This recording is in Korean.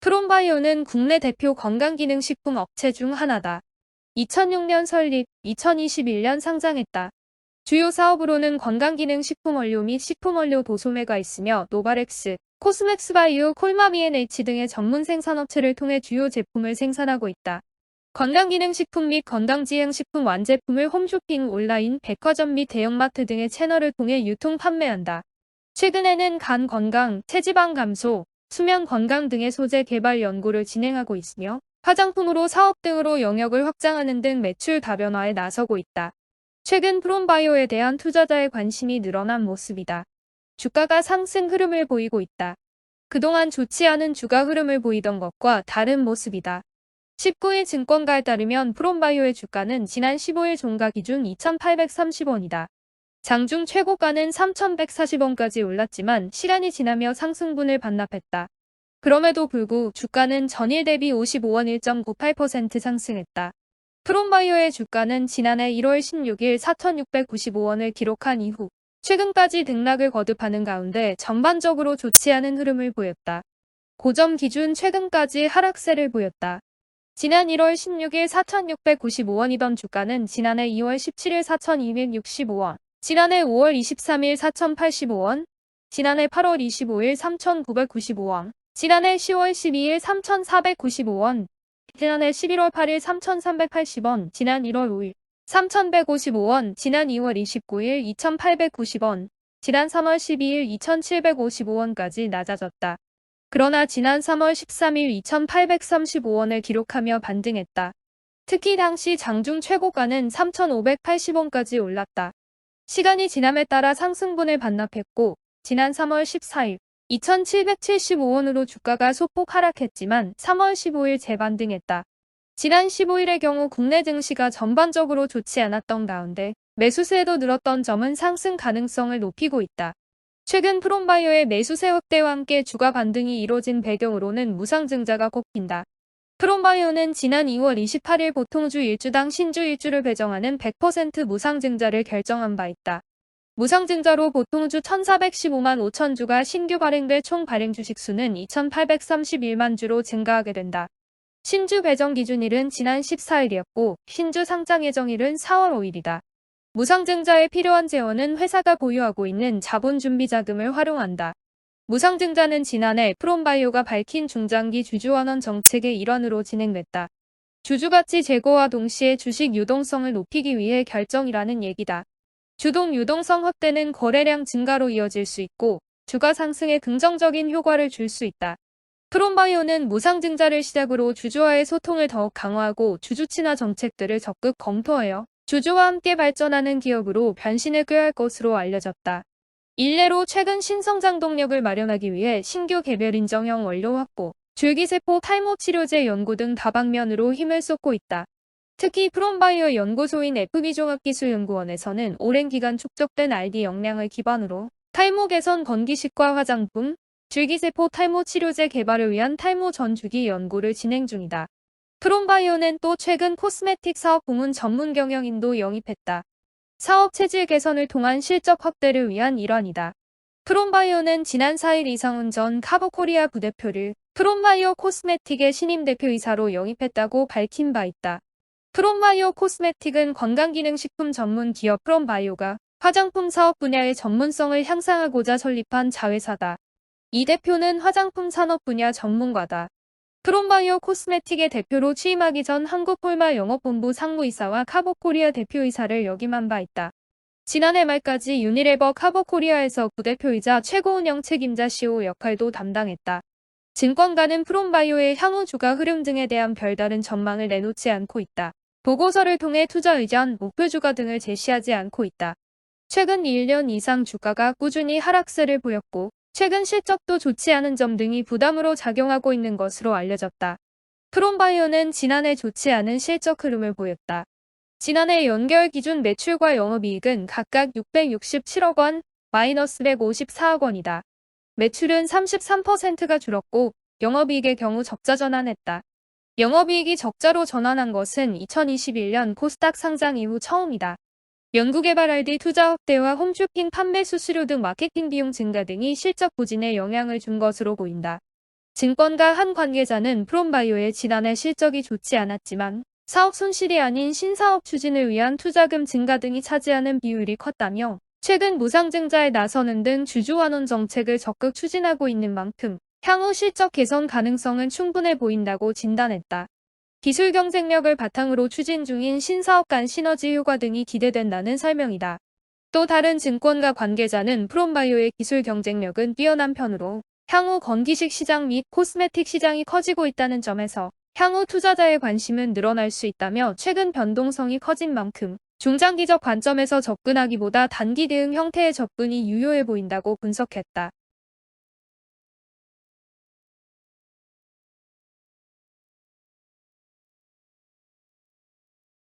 프롬바이오는 국내 대표 건강기능식품 업체 중 하나다. 2006년 설립, 2021년 상장했다. 주요 사업으로는 건강기능식품 원료 및 식품원료 도소매가 있으며 노바렉스, 코스맥스바이오, 콜마비엔H 등의 전문 생산업체를 통해 주요 제품을 생산하고 있다. 건강기능식품 및 건강지향식품 완제품을 홈쇼핑, 온라인, 백화점 및 대형마트 등의 채널을 통해 유통 판매한다. 최근에는 간 건강, 체지방 감소, 수면 건강 등의 소재 개발 연구를 진행하고 있으며 화장품으로 사업 등으로 영역을 확장하는 등 매출 다변화에 나서고 있다. 최근 프롬바이오에 대한 투자자의 관심이 늘어난 모습이다. 주가가 상승 흐름을 보이고 있다. 그동안 좋지 않은 주가 흐름을 보이던 것과 다른 모습이다. 19일 증권가에 따르면 프롬바이오의 주가는 지난 15일 종가 기준 2,830원이다. 장중 최고가는 3,140원까지 올랐지만 시간이 지나며 상승분을 반납했다. 그럼에도 불구 주가는 전일 대비 55원 1.98% 상승했다. 프롬바이오의 주가는 지난해 1월 16일 4,695원을 기록한 이후 최근까지 등락을 거듭하는 가운데 전반적으로 좋지 않은 흐름을 보였다. 고점 기준 최근까지 하락세를 보였다. 지난 1월 16일 4,695원이던 주가는 지난해 2월 17일 4,265원, 지난해 5월 23일 4,085원, 지난해 8월 25일 3,995원, 지난해 10월 12일 3,495원, 지난해 11월 8일 3,380원, 지난 1월 5일 3,155원, 지난 2월 29일 2,890원, 지난 3월 12일 2,755원까지 낮아졌다. 그러나 지난 3월 13일 2,835원을 기록하며 반등했다. 특히 당시 장중 최고가는 3,580원까지 올랐다. 시간이 지남에 따라 상승분을 반납했고 지난 3월 14일 2,775원으로 주가가 소폭 하락했지만 3월 15일 재반등했다. 지난 15일의 경우 국내 증시가 전반적으로 좋지 않았던 가운데 매수세도 늘었던 점은 상승 가능성을 높이고 있다. 최근 프롬바이오의 매수세 확대와 함께 주가 반등이 이뤄진 배경으로는 무상증자가 꼽힌다. 프롬바이오는 지난 2월 28일 보통주 1주당 신주 1주를 배정하는 100% 무상증자를 결정한 바 있다. 무상증자로 보통주 1,415만 5천 주가 신규 발행될 총 발행 주식수는 2,831만 주로 증가하게 된다. 신주 배정 기준일은 지난 14일이었고 신주 상장 예정일은 4월 5일이다. 무상증자에 필요한 재원은 회사가 보유하고 있는 자본준비자금을 활용한다. 무상증자는 지난해 프롬바이오가 밝힌 중장기 주주환원 정책의 일환으로 진행됐다. 주주가치 제고와 동시에 주식 유동성을 높이기 위해 결정이라는 얘기다. 주동 유동성 확대는 거래량 증가로 이어질 수 있고 주가 상승에 긍정적인 효과를 줄 수 있다. 프롬바이오는 무상증자를 시작으로 주주와의 소통을 더욱 강화하고 주주 친화 정책들을 적극 검토하여 주주와 함께 발전하는 기업으로 변신을 꾀할 것으로 알려졌다. 일례로 최근 신성장 동력을 마련하기 위해 신규 개별 인정형 원료 확보, 줄기세포 탈모 치료제 연구 등 다방면으로 힘을 쏟고 있다. 특히 프롬바이오 연구소인 FB종합기술연구원에서는 오랜 기간 축적된 R&D 역량을 기반으로 탈모 개선 건기식과 화장품, 줄기세포 탈모 치료제 개발을 위한 탈모 전주기 연구를 진행 중이다. 프롬바이오는 또 최근 코스메틱 사업 부문 전문 경영인도 영입했다. 사업 체질 개선을 통한 실적 확대를 위한 일환이다. 프롬바이오는 지난 4일 이상훈 전 카보코리아 부대표를 프롬바이오 코스메틱의 신임 대표이사로 영입했다고 밝힌 바 있다. 프롬바이오 코스메틱은 건강기능식품 전문 기업 프롬바이오가 화장품 사업 분야의 전문성을 향상하고자 설립한 자회사다. 이 대표는 화장품 산업 분야 전문가다. 프롬바이오 코스메틱의 대표로 취임하기 전 한국폴마 영업본부 상무이사와 카보코리아 대표이사를 역임한 바 있다. 지난해 말까지 유니레버 카보코리아에서 부대표이자 최고운영 책임자 CEO 역할도 담당했다. 증권가는 프롬바이오의 향후 주가 흐름 등에 대한 별다른 전망을 내놓지 않고 있다. 보고서를 통해 투자 의견, 목표 주가 등을 제시하지 않고 있다. 최근 1년 이상 주가가 꾸준히 하락세를 보였고 최근 실적도 좋지 않은 점 등이 부담으로 작용하고 있는 것으로 알려졌다. 프롬바이오는 지난해 좋지 않은 실적 흐름을 보였다. 지난해 연결 기준 매출과 영업이익은 각각 667억 원, 마이너스 154억 원이다. 매출은 33%가 줄었고 영업이익의 경우 적자 전환했다. 영업이익이 적자로 전환한 것은 2021년 코스닥 상장 이후 처음이다. 연구개발 R&D 투자 확대와 홈쇼핑 판매 수수료 등 마케팅 비용 증가 등이 실적 부진에 영향을 준 것으로 보인다. 증권가 한 관계자는 프롬바이오의 지난해 실적이 좋지 않았지만 사업 손실이 아닌 신사업 추진을 위한 투자금 증가 등이 차지하는 비율이 컸다며 최근 무상증자에 나서는 등 주주 환원 정책을 적극 추진하고 있는 만큼 향후 실적 개선 가능성은 충분해 보인다고 진단했다. 기술 경쟁력을 바탕으로 추진 중인 신사업 간 시너지 효과 등이 기대된다는 설명이다. 또 다른 증권가 관계자는 프롬바이오의 기술 경쟁력은 뛰어난 편으로 향후 건기식 시장 및 코스메틱 시장이 커지고 있다는 점에서 향후 투자자의 관심은 늘어날 수 있다며 최근 변동성이 커진 만큼 중장기적 관점에서 접근하기보다 단기 대응 형태의 접근이 유효해 보인다고 분석했다.